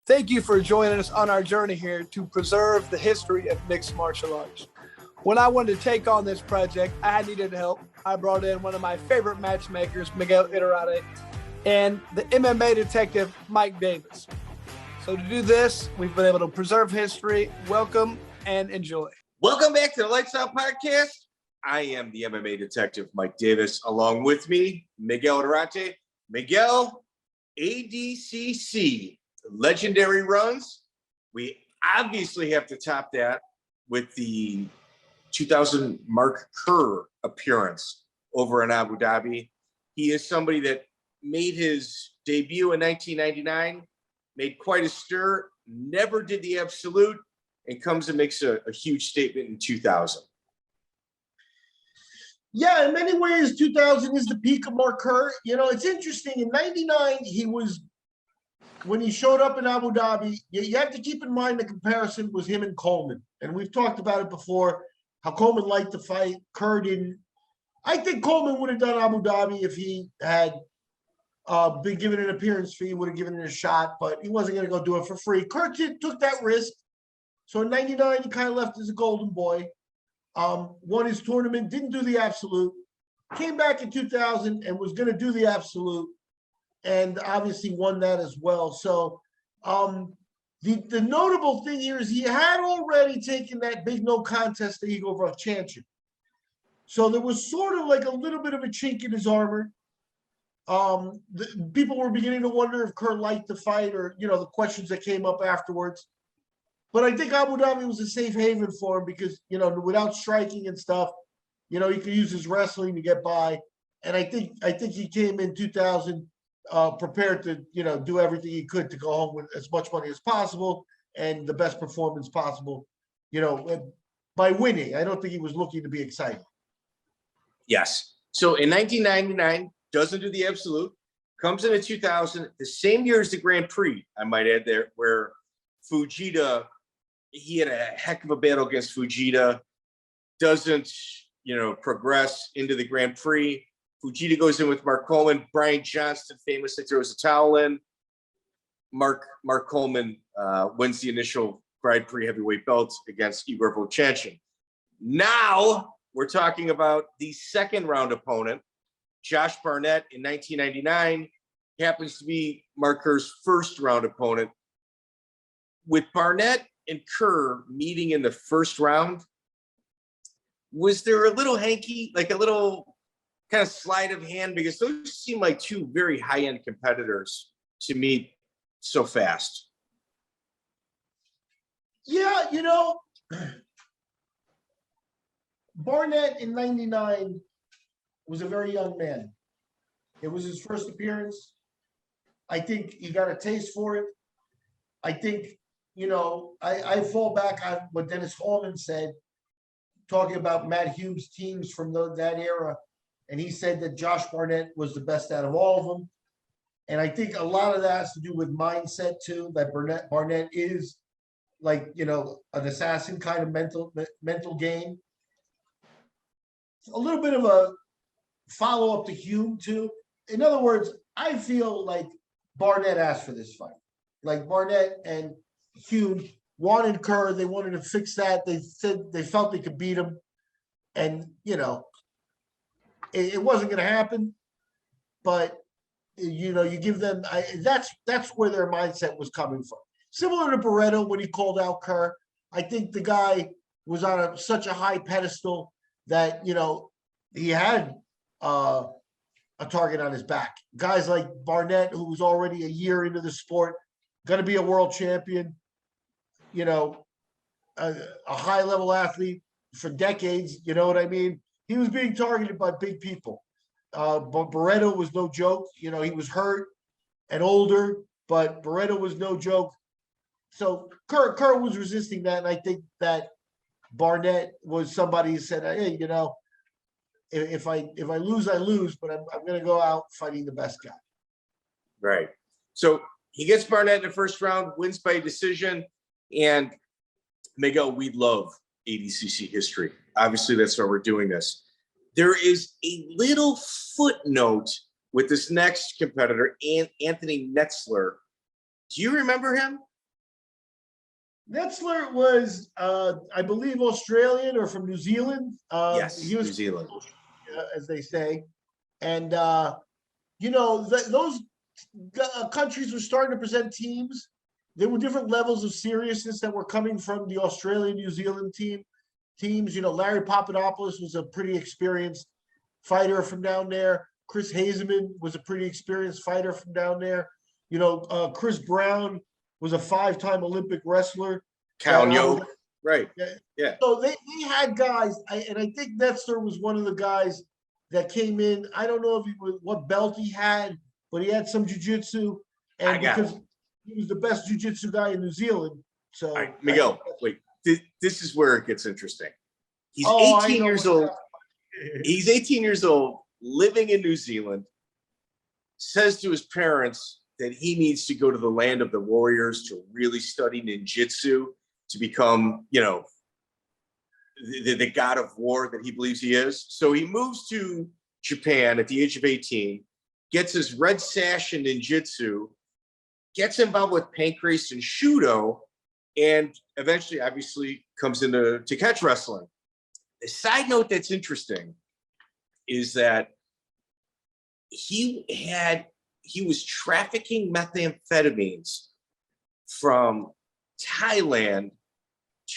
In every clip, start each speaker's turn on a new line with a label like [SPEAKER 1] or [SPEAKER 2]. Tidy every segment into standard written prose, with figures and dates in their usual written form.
[SPEAKER 1] Thank you for joining us on our journey here to preserve the history of mixed martial arts. When I wanted to take on this project, I needed help. I brought in one of my favorite matchmakers, Miguel Iturrate, and the MMA detective, Mike Davis. So to do this, we've been able to preserve history. Welcome and enjoy.
[SPEAKER 2] Welcome back to the Lights Out Podcast. I am the MMA detective, Mike Davis. Along with me, Miguel Iturrate. Miguel, ADCC, legendary runs. We obviously have to top that with the 2000 Mark Kerr appearance over in Abu Dhabi. He is somebody that made his debut in 1999, made quite a stir, never did the absolute, and comes and makes a huge statement in 2000.
[SPEAKER 3] Yeah, in many ways, 2000 is the peak of Mark Kerr. You know, it's interesting. In 99, when he showed up in Abu Dhabi, you have to keep in mind the comparison was him and Coleman. And we've talked about it before, how Coleman liked to fight. Kerr didn't. I think Coleman would have done Abu Dhabi if he had been given an appearance fee, would have given it a shot, but he wasn't going to go do it for free. Kerr took that risk. So in 99, he kind of left as a golden boy. Won his tournament, didn't do the absolute, came back in 2000 and was going to do the absolute, and obviously won that as well. So the notable thing here is he had already taken that big no contest to Igor Vovchanchyn. So there was sort of like a little bit of a chink in his armor. People were beginning to wonder if Kerr liked the fight, or, you know, the questions that came up afterwards. But I think Abu Dhabi was a safe haven for him because, you know, without striking and stuff, you know, he could use his wrestling to get by. And I think he came in 2000 prepared to, you know, do everything he could to go home with as much money as possible and the best performance possible, you know, by winning. I don't think he was looking to be excited.
[SPEAKER 2] Yes. So in 1999, doesn't do the absolute, comes in 2000, the same year as the Grand Prix, I might add there, where Fujita, he had a heck of a battle against Fujita, doesn't, you know, progress into the Grand Prix. Fujita goes in with Mark Coleman. Brian Johnston famously throws a towel in. Mark Coleman wins the initial Grand Prix heavyweight belt against Igor Vovchanchyn. Now we're talking about the second round opponent, Josh Barnett in 1999, happens to be Mark Kerr's first round opponent. With Barnett and Kerr meeting in the first round, was there a little hanky, like a little kind of sleight of hand? Because those seem like two very high-end competitors to meet so fast.
[SPEAKER 3] Yeah, you know, Barnett in 99 was a very young man. It was his first appearance. I think he got a taste for it. I think, you know, I fall back on what Dennis Hallman said, talking about Matt Hume's teams from that era. And he said that Josh Barnett was the best out of all of them. And I think a lot of that has to do with mindset too, that Barnett is like, you know, an assassin kind of mental game. A little bit of a follow-up to Hume too. In other words, I feel like Barnett asked for this fight. Like Barnett and Hume wanted Kerr. They wanted to fix that. They said they felt they could beat him. And, you know, it wasn't going to happen. But, you know, you give them that's where their mindset was coming from. Similar to Barreto when he called out Kerr. I think the guy was on such a high pedestal that, you know, he had a target on his back. Guys like Barnett, who was already a year into the sport, going to be a world champion, you know, a high-level athlete for decades, you know what I mean? He was being targeted by big people. But Barreto was no joke. You know, he was hurt and older, but Barreto was no joke. So Kerr was resisting that, and I think that Barnett was somebody who said, hey, you know, if I lose, I lose, but I'm going to go out fighting the best guy.
[SPEAKER 2] Right. So he gets Barnett in the first round, wins by decision, and Miguel, we love ADCC history. Obviously, that's why we're doing this. There is a little footnote with this next competitor, Anthony Netzler. Do you remember him?
[SPEAKER 3] Netzler was, I believe, Australian or from New Zealand.
[SPEAKER 2] Yes,
[SPEAKER 3] He was,
[SPEAKER 2] New Zealand.
[SPEAKER 3] as they say, and those countries were starting to present teams. There were different levels of seriousness that were coming from the Australian, New Zealand teams. Larry Papadopoulos was a pretty experienced fighter from down there. Chris Hazeman was a pretty experienced fighter from down there. Chris Brown was a 5-time Olympic wrestler.
[SPEAKER 2] Calno, right? Yeah.
[SPEAKER 3] So they had guys, and I think Netzler was one of the guys that came in. I don't know what belt he had, but he had some jiu-jitsu, and because he was the best jiu-jitsu guy in New Zealand. So,
[SPEAKER 2] all right, Miguel, wait, this is where it gets interesting. He's 18 years old. He's 18 years old, living in New Zealand, says to his parents that he needs to go to the land of the warriors to really study ninjutsu to become, the god of war that he believes he is. So he moves to Japan at the age of 18, gets his red sash in ninjutsu, gets involved with pancrase and Shudo, and eventually, obviously, comes into catch wrestling. The side note that's interesting is that he was trafficking methamphetamines from Thailand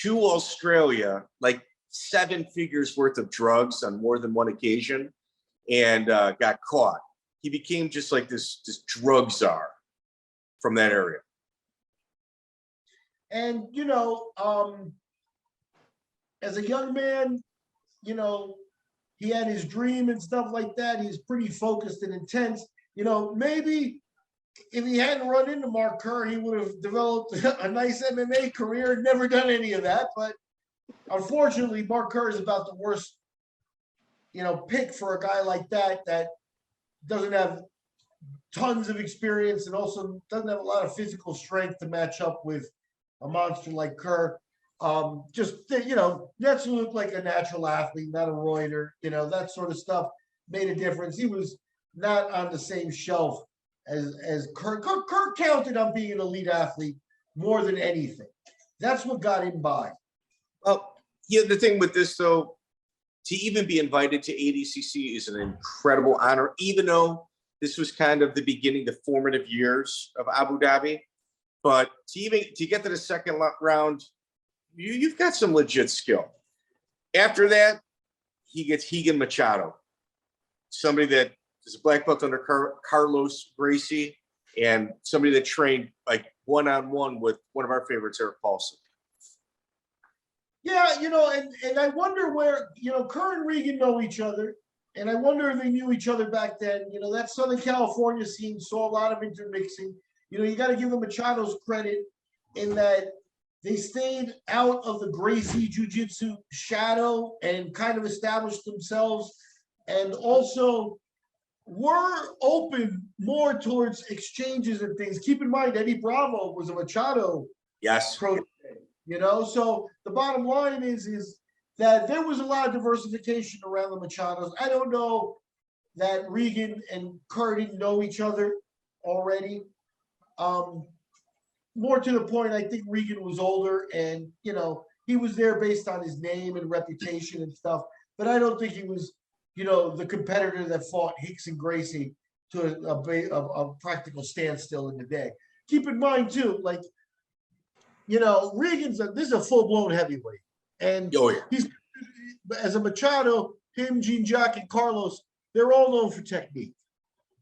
[SPEAKER 2] to Australia, like 7 figures worth of drugs on more than one occasion, and got caught. He became just like this drug czar from that area.
[SPEAKER 3] And, as a young man, he had his dream and stuff like that. He's pretty focused and intense. Maybe if he hadn't run into Mark Kerr, he would have developed a nice MMA career, never done any of that. But unfortunately, Mark Kerr is about the worst, pick for a guy like that doesn't have tons of experience and also doesn't have a lot of physical strength to match up with a monster like Kerr. Netzler looked like a natural athlete, not a roider. That sort of stuff made a difference. He was not on the same shelf as Kerr. Kerr counted on being an elite athlete more than anything. That's what got him by.
[SPEAKER 2] Well, the thing with this, though, to even be invited to ADCC is an incredible honor, even though this was kind of the beginning, the formative years of Abu Dhabi. But to get to the second round, you've got some legit skill. After that, he gets Rigan Machado, somebody that is a black belt under Carlos Gracie, and somebody that trained like one-on-one with one of our favorites, Eric Paulson.
[SPEAKER 3] Yeah, and I wonder where, Kerr and Rigan know each other, and I wonder if they knew each other back then. That Southern California scene saw a lot of intermixing. You got to give the Machados credit in that they stayed out of the Gracie Jiu-Jitsu shadow and kind of established themselves, and also were open more towards exchanges and things. Keep in mind, Eddie Bravo was a Machado protege, So the bottom line is that there was a lot of diversification around the Machados. I don't know that Rigan and Kerr didn't know each other already. More to the point, I think Rigan was older and, he was there based on his name and reputation and stuff. But I don't think he was, the competitor that fought Hicks and Gracie to a practical standstill in the day. Keep in mind, too, Rigan's this is a full-blown heavyweight. And he's, as a Machado, him, Jean-Jacques, and Carlos, they're all known for technique.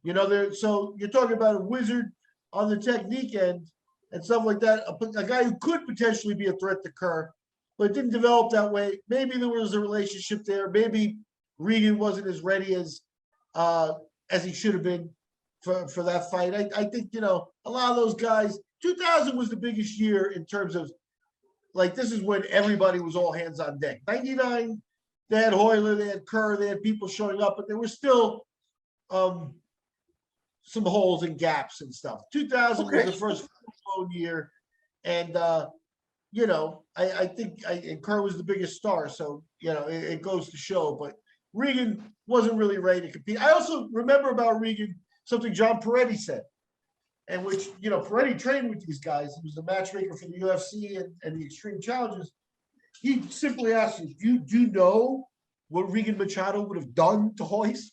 [SPEAKER 3] So you're talking about a wizard on the technique end and stuff like that. A guy who could potentially be a threat to Kerr, but it didn't develop that way. Maybe there was a relationship there. Maybe Rigan wasn't as ready as he should have been for that fight. I think, a lot of those guys, 2000 was the biggest year in terms of, this is when everybody was all hands on deck. 99, they had Hoyler, they had Kerr, they had people showing up, but there was still some holes and gaps and stuff. 2000 was the first full year, and I think Kerr was the biggest star, so it goes to show. But Rigan wasn't really ready to compete. I also remember about Rigan something John Peretti said. and which, you know, Peretti trained with these guys. He was the matchmaker for the UFC and the Extreme Challenges. He simply asked him, do you know what Regan Machado would have done to Royce?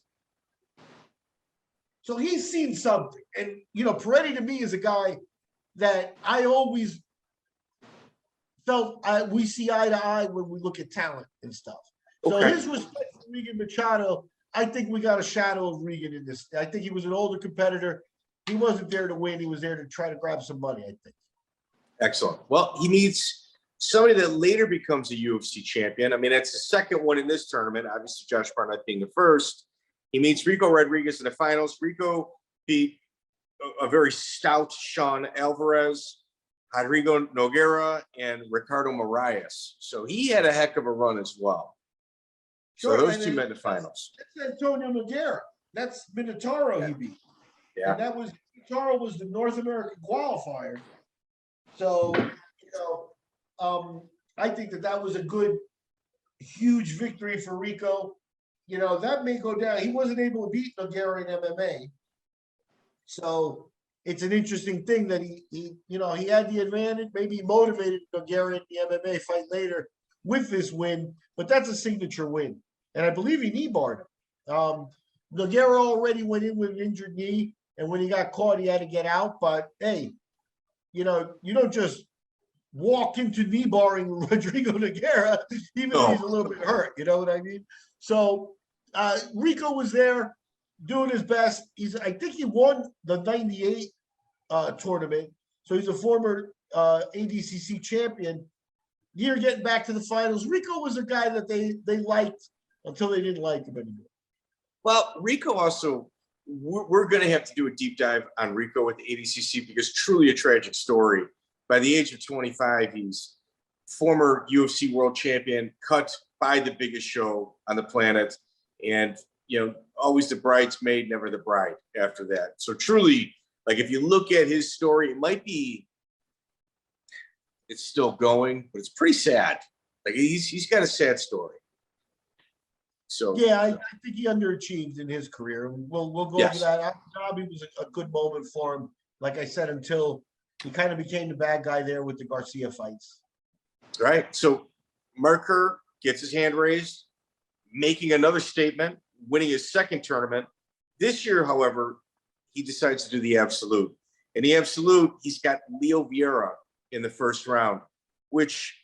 [SPEAKER 3] So he's seen something. And, you know, Peretti to me is a guy that I always felt we see eye to eye when we look at talent and stuff. So his respect for Regan Machado, I think we got a shadow of Regan in this. I think he was an older competitor. He wasn't there to win. He was there to try to grab some money, I think.
[SPEAKER 2] Excellent. Well, he meets somebody that later becomes a UFC champion. I mean, that's the second one in this tournament. Obviously, Josh Barnett being the first. He meets Rico Rodriguez in the finals. Rico beat a very stout Sean Alvarez, Rodrigo Nogueira, and Ricardo Moraes. So he had a heck of a run as well. So those two met in the finals.
[SPEAKER 3] That's Antonio Nogueira. That's Minotauro he beat.
[SPEAKER 2] Yeah.
[SPEAKER 3] And that was Minotauro was the North American qualifier. So, you know, I think that was a good, huge victory for Rico. You know, that may go down. He wasn't able to beat Nogueira in MMA. So it's an interesting thing that he you know, he had the advantage. Maybe he motivated Nogueira in the MMA fight later with this win, but that's a signature win. And I believe he knee barred him. Nogueira already went in with an injured knee, and when he got caught, he had to get out. But hey, you know, you don't just walk into knee barring Rodrigo Nogueira, even if he's a little bit hurt. You know what I mean? So Rico was there doing his best. I think he won the 98 tournament. So he's a former ADCC champion. Here getting back to the finals. Rico was a guy that they liked until they didn't like him anymore.
[SPEAKER 2] Well, Rico also, we're going to have to do a deep dive on Rico with the ADCC because truly a tragic story. By the age of 25, he's former UFC world champion, cut by the biggest show on the planet. And, you know, always the bridesmaid, never the bride after that. So truly, like if you look at his story, it might be, it's still going, but it's pretty sad. Like he's got a sad story. So
[SPEAKER 3] yeah, I think he underachieved in his career. We'll go over that. Abu Dhabi was a good moment for him. Like I said, until he kind of became the bad guy there with the Garcia fights.
[SPEAKER 2] Right. So Mark Kerr gets his hand raised, making another statement, winning his second tournament. This year, however, he decides to do the absolute. In the absolute, he's got Leo Vieira in the first round, which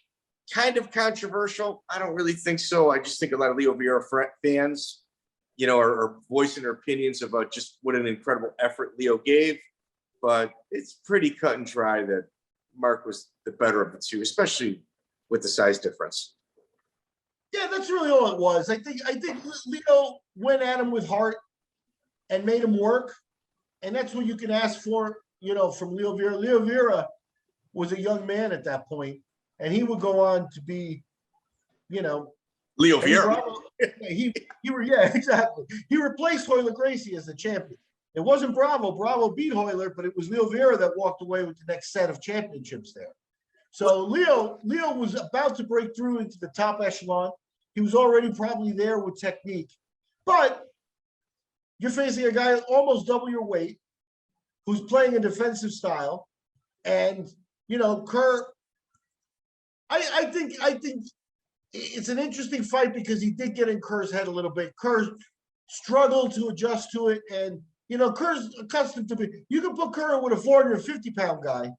[SPEAKER 2] kind of controversial. I don't really think so. I just think a lot of Leo Vieira fans, you know, are voicing their opinions about just what an incredible effort Leo gave. But it's pretty cut and dry that Mark was the better of the two, especially with the size difference.
[SPEAKER 3] Yeah, that's really all it was. I think Leo went at him with heart and made him work. And that's what you can ask for, you know, from Leo Vieira. Leo Vieira was a young man at that point, and he would go on to be, you know,
[SPEAKER 2] Leo Vieira.
[SPEAKER 3] Yeah, exactly. He replaced Royler Gracie as the champion. It wasn't Bravo. Bravo beat Royler, but it was Leo Vieira that walked away with the next set of championships there. So Leo was about to break through into the top echelon. He was already probably there with technique, but you're facing a guy almost double your weight, who's playing a defensive style, and you know Kerr. I think it's an interesting fight because he did get in Kerr's head a little bit. Kerr struggled to adjust to it, and you know Kerr's accustomed to be. You can put Kerr with a 450-pound guy,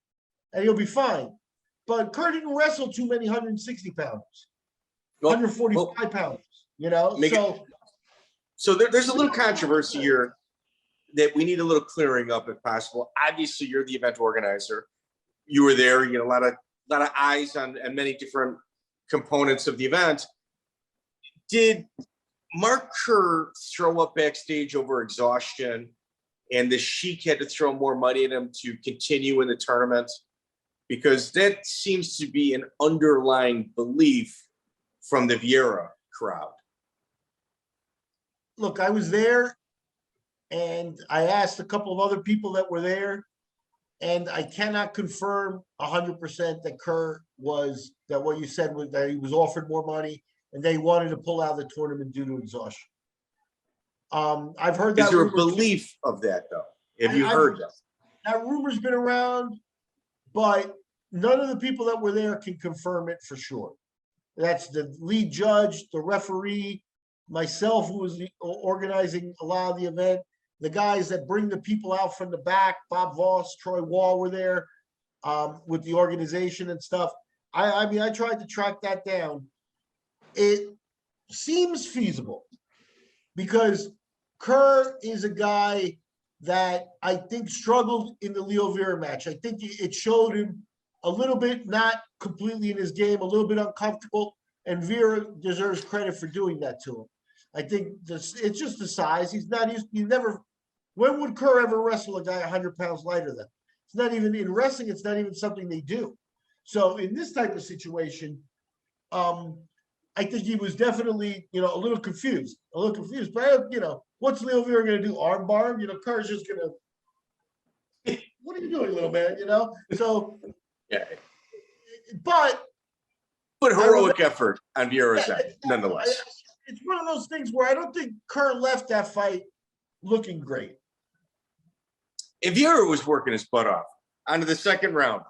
[SPEAKER 3] and he'll be fine. But Kerr didn't wrestle too many 160 pounds, 145 pounds. You know,
[SPEAKER 2] so there's a little controversy here that we need a little clearing up if possible. Obviously, you're the event organizer. You were there. You know, a lot of eyes on many different components of the event. Did Mark Kerr throw up backstage over exhaustion, and the Sheik had to throw more money at him to continue in the tournament? Because that seems to be an underlying belief from the Vieira crowd.
[SPEAKER 3] Look, I was there, and I asked a couple of other people that were there, and I cannot confirm 100% that Kerr was, that what you said was that he was offered more money and they wanted to pull out of the tournament due to exhaustion. I've heard that.
[SPEAKER 2] Is there a belief of that, though? Have you heard that?
[SPEAKER 3] That rumor's been around, but none of the people that were there can confirm it for sure. That's the lead judge, the referee, myself, who was organizing a lot of the event, the guys that bring the people out from the back, Bob Voss, Troy Wall were there with the organization and stuff. I mean, I tried to track that down. It seems feasible because Kerr is a guy that I think struggled in the Leo Vera match. I think it showed him a little bit not completely in his game, a little bit uncomfortable, and Vera deserves credit for doing that to him. I think it's just the size. He's not used. You never. When would Kerr ever wrestle a guy 100 pounds lighter than? It's not even in wrestling. It's not even something they do. So in this type of situation, I think he was definitely, a little confused. But what's Leo Vera going to do? Armbar? Kerr's just going to. What are you doing, little man? So.
[SPEAKER 2] Yeah.
[SPEAKER 3] But
[SPEAKER 2] heroic effort on Vera's end, nonetheless.
[SPEAKER 3] It's one of those things where I don't think Kerr left that fight looking great.
[SPEAKER 2] If Vera was working his butt off, onto the second round,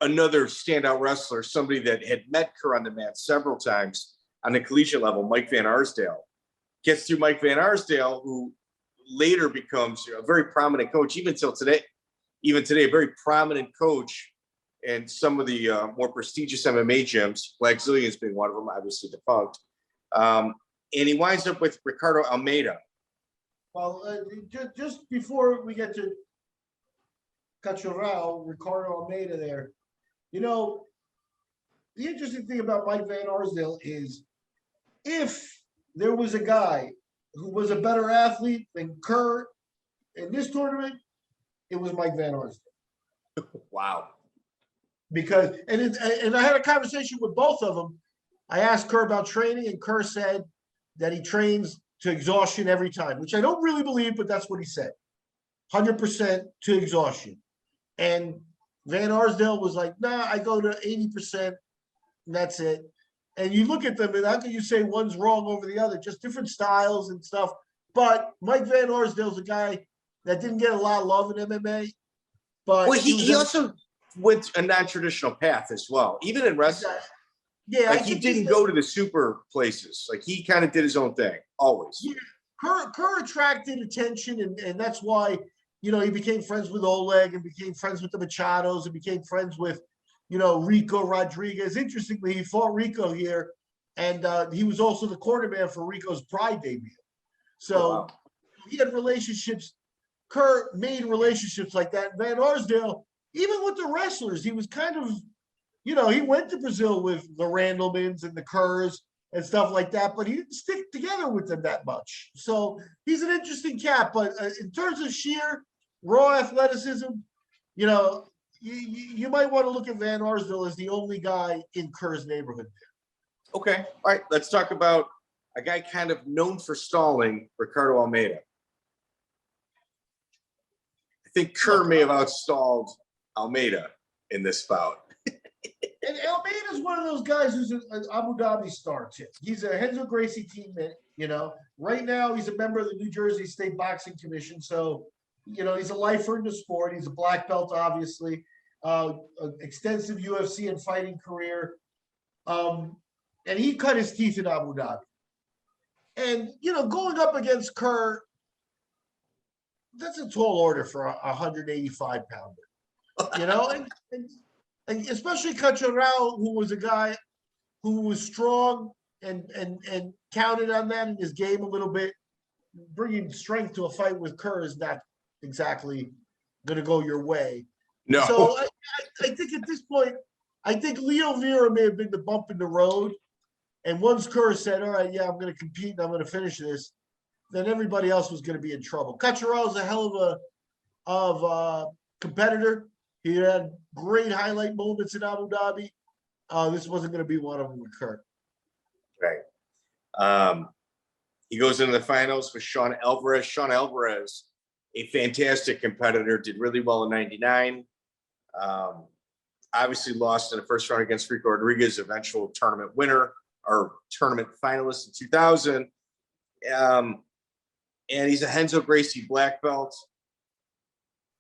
[SPEAKER 2] another standout wrestler, somebody that had met Kerr on the mat several times on the collegiate level, Mike Van Arsdale, gets through Mike Van Arsdale, who later becomes a very prominent coach, even today, a very prominent coach in some of the more prestigious MMA gyms, Black Zillion's being one of them, obviously defunct. And he winds up with Ricardo Almeida.
[SPEAKER 3] Well, just before we get to Cutthroatmma, Ricardo Almeida there, the interesting thing about Mike Van Arsdale is if there was a guy who was a better athlete than Kerr in this tournament, it was Mike Van Arsdale.
[SPEAKER 2] Wow.
[SPEAKER 3] Because and I had a conversation with both of them. I asked Kerr about training, and Kerr said that he trains to exhaustion every time, which I don't really believe, but that's what he said. 100% to exhaustion. And Van Arsdale was like, nah, I go to 80%, and that's it. And you look at them, and how can you say one's wrong over the other? Just different styles and stuff. But Mike Van Arsdale's a guy that didn't get a lot of love in MMA. But
[SPEAKER 2] well, he also went a non-traditional path as well, even in wrestling.
[SPEAKER 3] Yeah,
[SPEAKER 2] like he didn't go to the super places. Like he kind of did his own thing, always.
[SPEAKER 3] Yeah, Kerr attracted attention, and that's why he became friends with Oleg and became friends with the Machados and became friends with Rico Rodriguez. Interestingly, he fought Rico here, and he was also the cornerman for Rico's Pride debut. So he had relationships. Kerr made relationships like that. Van Arsdale, even with the wrestlers, he was kind of, he went to Brazil with the Randlemans and the Kerrs and stuff like that, but he didn't stick together with them that much. So he's an interesting cat, but in terms of sheer raw athleticism, you might want to look at Van Arsdale as the only guy in Kerr's neighborhood.
[SPEAKER 2] Okay. All right. Let's talk about a guy kind of known for stalling, Ricardo Almeida. I think Kerr may have outstalled Almeida in this bout.
[SPEAKER 3] And Almeida's one of those guys who's an Abu Dhabi star too. He's a Renzo Gracie teammate. Right now he's a member of the New Jersey State Boxing Commission. So, he's a lifer in the sport. He's a black belt, obviously. An extensive UFC and fighting career. And he cut his teeth in Abu Dhabi. And, going up against Kerr, that's a tall order for a 185 pounder. And especially Cutthroatmma, who was a guy who was strong and counted on that in his game a little bit. Bringing strength to a fight with Kerr is not exactly going to go your way.
[SPEAKER 2] No.
[SPEAKER 3] So I think at this point, I think Leo Vera may have been the bump in the road. And once Kerr said, all right, yeah, I'm going to compete and I'm going to finish this, then everybody else was going to be in trouble. Cutthroatmma is a hell of a competitor. He had great highlight moments in Abu Dhabi. This wasn't going to be one of them with Kerr.
[SPEAKER 2] Right. He goes into the finals with Sean Alvarez. Sean Alvarez, a fantastic competitor, did really well in '99. Obviously lost in the first round against Rico Rodriguez, eventual tournament winner or tournament finalist in 2000. And he's a Renzo Gracie black belt.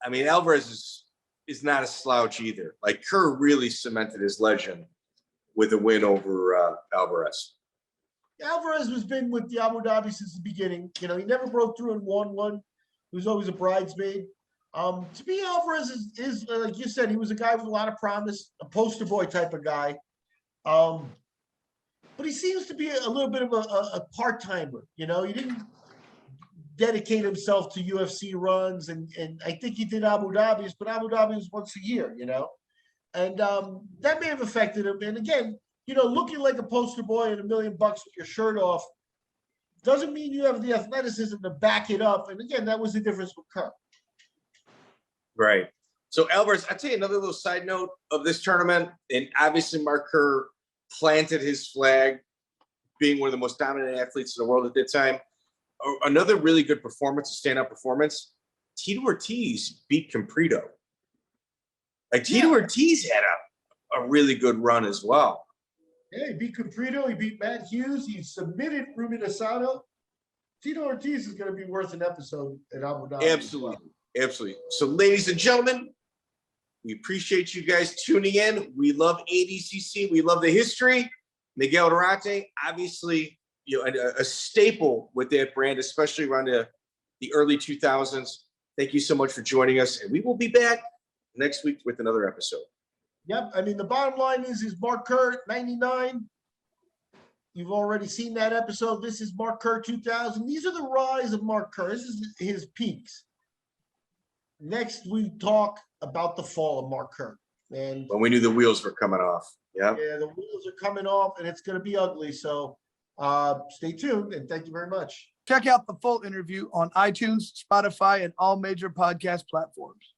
[SPEAKER 2] I mean, Alvarez is not a slouch either. Like Kerr really cemented his legend with a win over Alvarez.
[SPEAKER 3] Alvarez has been with the Abu Dhabi since the beginning. You know, he never broke through and won one. He was always a bridesmaid. To me, Alvarez is like you said, he was a guy with a lot of promise, a poster boy type of guy. But he seems to be a little bit of a part-timer. You know, he didn't dedicate himself to UFC runs, and I think he did Abu Dhabi's, but Abu Dhabi's once a year, you know, and that may have affected him. And again, you know, looking like a poster boy and $1 million with your shirt off doesn't mean you have the athleticism to back it up. And again, that was the difference with Kerr.
[SPEAKER 2] Right. So Alvarez, I'll tell you another little side note of this tournament, and obviously Mark Kerr planted his flag, being one of the most dominant athletes in the world at that time. Another really good performance, a standout performance, Tito Ortiz beat Compredo. Like Tito Ortiz had a really good run as well.
[SPEAKER 3] Yeah, he beat Compredo, he beat Matt Hughes, he submitted Ruben Asano. Tito Ortiz is going to be worth an episode at Abu Dhabi.
[SPEAKER 2] Absolutely. Absolutely. So, ladies and gentlemen, we appreciate you guys tuning in. We love ADCC. We love the history. Miguel Iturrate, obviously, you know, a staple with that brand, especially around the early 2000s. Thank you so much for joining us, and we will be back next week with another episode.
[SPEAKER 3] Yep. I mean, the bottom line is Mark Kerr, 99. You've already seen that episode. This is Mark Kerr 2000. These are the rise of Mark Kerr. This is his peaks. Next, we talk about the fall of Mark Kerr. And
[SPEAKER 2] when we knew the wheels were coming off. Yeah.
[SPEAKER 3] Yeah, the wheels are coming off, and it's going to be ugly. So stay tuned, and thank you very much.
[SPEAKER 1] Check out the full interview on iTunes, Spotify, and all major podcast platforms.